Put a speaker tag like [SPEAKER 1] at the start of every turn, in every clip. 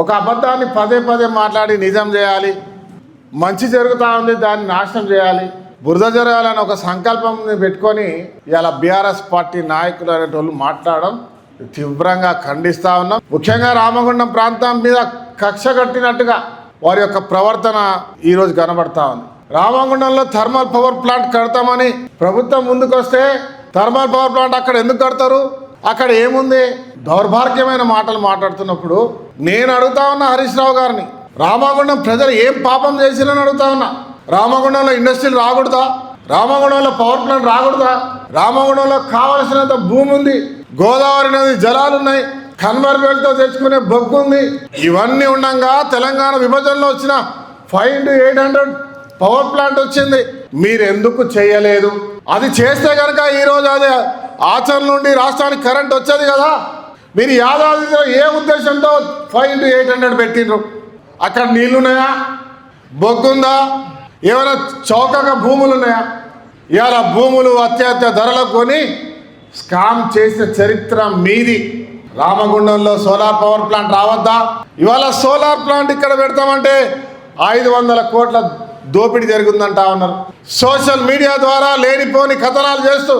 [SPEAKER 1] ఒక అబద్ధాన్ని పదే పదే మాట్లాడి నిజం చేయాలి, మంచి జరుగుతూ ఉంది దాన్ని నాశనం చేయాలి, బురద జరగాలని ఒక సంకల్పం పెట్టుకొని ఇలా బీఆర్ఎస్ పార్టీ నాయకులు అనేటోళ్ళు మాట్లాడడం తీవ్రంగా ఖండిస్తూ ఉన్నాం. ముఖ్యంగా రామగుండం ప్రాంతం మీద కక్ష కట్టినట్టుగా వారి యొక్క ప్రవర్తన ఈరోజు కనబడతా ఉంది. రామగుండంలో థర్మల్ పవర్ ప్లాంట్ కడతామని ప్రభుత్వం ముందుకు వస్తే థర్మల్ పవర్ ప్లాంట్ అక్కడ ఎందుకు కడతారు? అక్కడ ఏముంది? దౌర్భాగ్యమైన మాటలు మాట్లాడుతున్నప్పుడు నేను అడుగుతా ఉన్నా హరీష్ రావు గారిని, రామగుండం ప్రజలు ఏం పాపం చేసిరని అడుగుతా ఉన్నా. రామగుండంలో ఇండస్ట్రీలు రాకూడదా? రామగుండంలో పవర్ ప్లాంట్ రాకూడదా? రామగుండంలో కావలసినంత భూమి ఉంది, గోదావరి నది జలాలు ఉన్నాయి, కన్వర్ బెల్ట్తో తెచ్చుకునే బొగ్గు ఉంది. ఇవన్నీ ఉండగా తెలంగాణ విభజనలో వచ్చిన 5x800 పవర్ ప్లాంట్ వచ్చింది. మీరు ఎందుకు చేయలేదు? అది చేస్తే కనుక ఈరోజు అది ఆచరణ నుండి రాష్ట్రానికి కరెంట్ వచ్చేది కదా. మీరు యాదాద్రిలో ఏ ఉద్దేశంతో 5x800 పెట్టిండ్రు? అక్కడ నీళ్లున్నాయా? బొగ్గుందా? ఏమైనా చౌకగా భూములు ఉన్నాయా? ఇవాళ భూములు అత్యధిక ధరలకు కొని స్కామ్ చేసిన చరిత్ర మీది. రామగుండంలో సోలార్ పవర్ ప్లాంట్ రావద్దా? ఇవాళ సోలార్ ప్లాంట్ ఇక్కడ పెడతామంటే 500 కోట్ల దోపిడీ జరిగిందంటా ఉన్నారు. సోషల్ మీడియా ద్వారా లేనిపోని కథనాలు చేస్తూ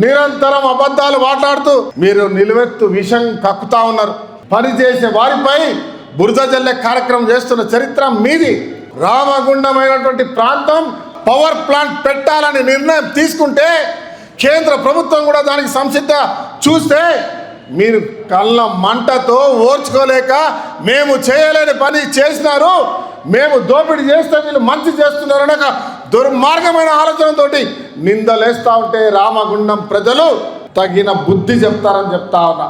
[SPEAKER 1] నిరంతరం అబద్ధాలు మాట్లాడుతూ మీరు నిలువెత్తు విషం కక్కుతా ఉన్నారు. పనిచేసే వారిపై బురద జల్లే కార్యక్రమం చేస్తున్న చరిత్ర మీది. రామగుండమైనటువంటి ప్రాంతం పవర్ ప్లాంట్ పెట్టాలని నిర్ణయం తీసుకుంటే కేంద్ర ప్రభుత్వం కూడా దానికి సంసిద్ధ చూస్తే మీరు కళ్ళ మంటతో ఓర్చుకోలేక మేము చేయలేని పని చేసినారు, మేము దోపిడీ చేస్తే వీళ్ళు మంచి చేస్తున్నారు అనే దుర్మార్గమైన ఆలోచనతో నిందలేస్తూ ఉంటే రామగుండం ప్రజలు తగిన బుద్ధి చెప్తారని చెప్తా ఉన్నా.